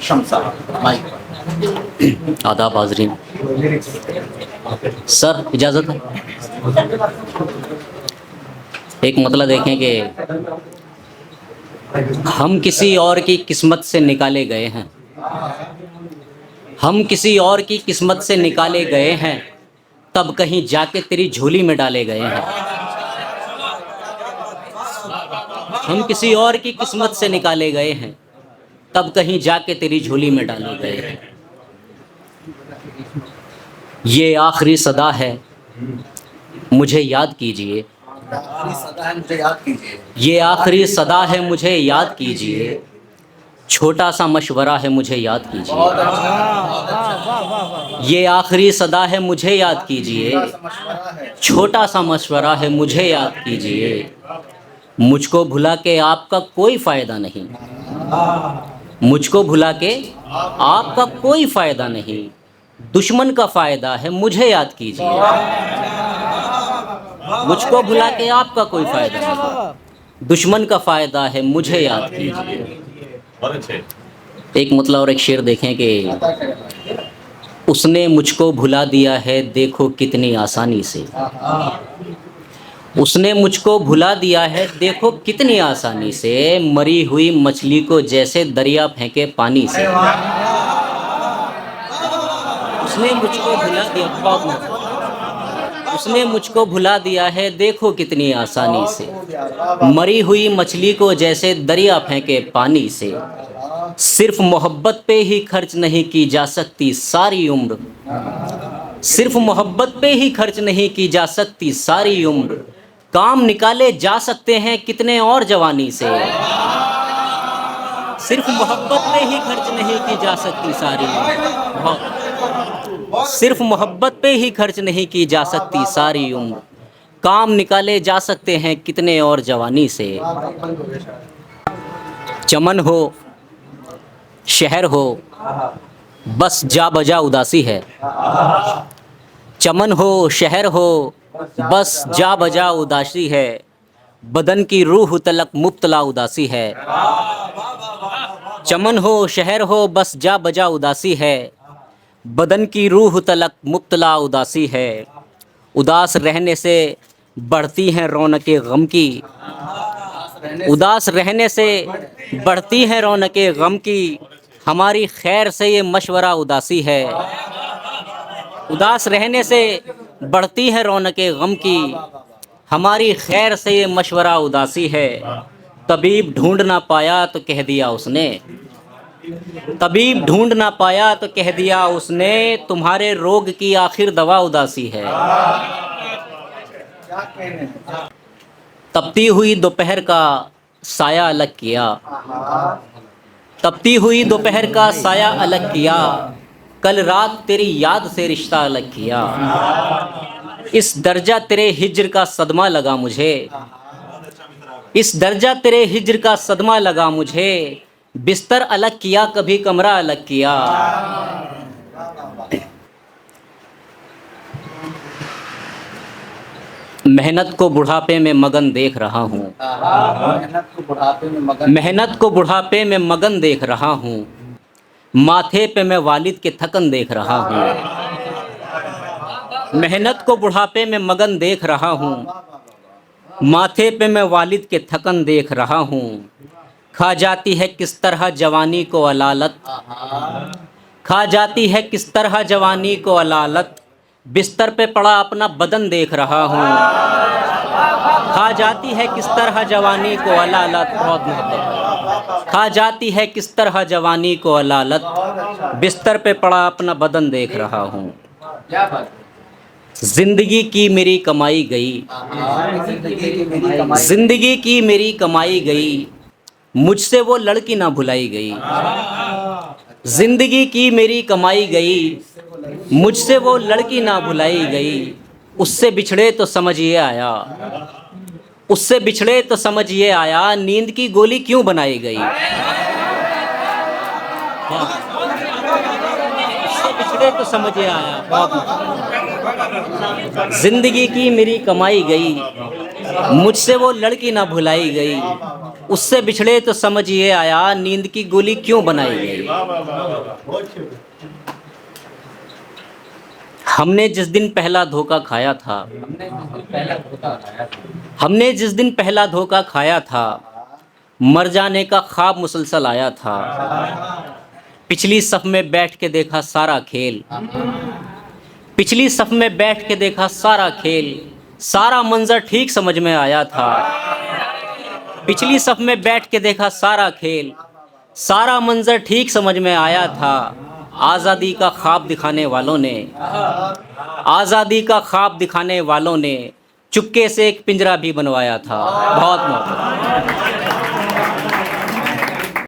Shamsa mic. आदाब हाज़रीन। Sir इजाज़त है। एक मतला देखें कि हम किसी और की किस्मत से निकाले गए हैं, हम किसी और की किस्मत से निकाले गए हैं, तब कहीं जाके तेरी झोली में डाले गए हैं। हम किसी और की किस्मत से निकाले गए हैं, तब कहीं जाके तेरी झोली में डाले गए हैं। ये आखिरी सदा है, मुझे याद कीजिए। ये आखिरी सदा है, मुझे याद कीजिए। छोटा सा मशवरा है, मुझे याद कीजिए। ये आखिरी सदा है, मुझे याद कीजिए। छोटा सा मशवरा है, मुझे याद कीजिए। मुझको भुला के आपका कोई फ़ायदा नहीं, मुझको भुला के आपका कोई फ़ायदा नहीं। दुश्मन का फ़ायदा है, मुझे याद कीजिए। मुझको भुला के आपका कोई फ़ायदा नहीं, दुश्मन का फ़ायदा है, मुझे याद कीजिए। एक मतलब और एक शेर देखें कि उसने मुझको भुला दिया है, देखो कितनी आसानी से। उसने मुझको भुला दिया है, देखो कितनी आसानी से। मरी हुई मछली को जैसे दरिया फेंके पानी से। उसने मुझको भुला दिया, उसने मुझको भुला दिया है, देखो कितनी आसानी से। मरी हुई मछली को जैसे दरिया फेंके पानी से। सिर्फ मोहब्बत पे ही खर्च नहीं की जा सकती सारी उम्र, सिर्फ मोहब्बत पे ही खर्च नहीं की जा सकती सारी उम्र। काम निकाले जा सकते हैं कितने और जवानी से। सिर्फ मोहब्बत पे ही खर्च नहीं की जा सकती सारी उम्र, सिर्फ मोहब्बत पे ही खर्च नहीं की जा सकती सारी उम्र। काम निकाले जा सकते हैं कितने और जवानी से। चमन हो शहर हो, बस जा बजा उदासी है। चमन हो शहर हो, बस जा बजा उदासी है। बदन की रूह तलक मुब्तला उदासी है। चमन हो शहर हो, बस जा बजा उदासी है। बदन की रूह तलक मुब्तला उदासी है। उदास रहने से बढ़ती हैं रौनकें गम की। उदास रहने से बढ़ती हैं रौनकें गम की। हमारी खैर से ये मशवरा उदासी है। उदास रहने से बढ़ती हैं रौनकें गम की। हमारी खैर से ये मशवरा उदासी है। तबीब ढूंढ ना पाया तो कह दिया उसने, तबीब ढूंढ ना पाया तो कह दिया उसने। तुम्हारे रोग की आखिर दवा उदासी है। तपती हुई दोपहर का साया अलग किया, तपती हुई दोपहर का साया अलग किया। कल रात तेरी याद से रिश्ता अलग किया। इस दर्जा तेरे हिज्र का सदमा लगा मुझे, इस दर्जा तेरे हिज्र का सदमा लगा मुझे। बिस्तर अलग किया कभी कमरा अलग किया। मेहनत को बुढ़ापे में मगन देख रहा हूँ, मेहनत को बुढ़ापे में मगन देख रहा हूँ। माथे पे मैं वालिद के थकन देख रहा हूँ। मेहनत को बुढ़ापे में मगन देख रहा हूँ। माथे पे मैं वालिद के थकन देख रहा हूँ। खा जाती है किस तरह जवानी को अलालत, खा जाती है किस तरह जवानी को अलालत। बिस्तर पे पड़ा अपना बदन देख रहा हूँ। खा जाती है किस तरह जवानी को अलालत, बहुत मोहब्बत। खा जाती है किस तरह जवानी को अलालत। बिस्तर पे पड़ा अपना बदन देख रहा हूँ। जिंदगी की मेरी कमाई गई, जिंदगी की मेरी कमाई गई। मुझसे वो लड़की ना भुलाई गई। जिंदगी की मेरी कमाई गई, मुझसे वो लड़की ना भुलाई गई। उससे बिछड़े तो समझ ये आया, उससे बिछड़े तो समझ ये आया। नींद की गोली क्यों बनाई गई। उससे बिछड़े तो समझ ये आया। जिंदगी की मेरी कमाई गई, मुझसे वो लड़की ना भुलाई गई। उससे बिछड़े तो समझ ये आया नींद की गोली क्यों बनाई गई। हमने जिस दिन पहला धोखा खाया था, हमने जिस दिन पहला धोखा खाया था, मर जाने का ख्वाब मुसलसल आया था। पिछली सफ में बैठ के देखा सारा खेल, पिछली सफ में बैठ के देखा सारा खेल, सारा मंजर ठीक समझ में आया था। पिछली सफ में बैठ के देखा सारा खेल, सारा मंजर ठीक समझ में आया था। आज़ादी का ख्वाब दिखाने वालों ने, आज़ादी का ख्वाब दिखाने वालों ने चुपके से एक पिंजरा भी बनवाया था। बहुत मौका।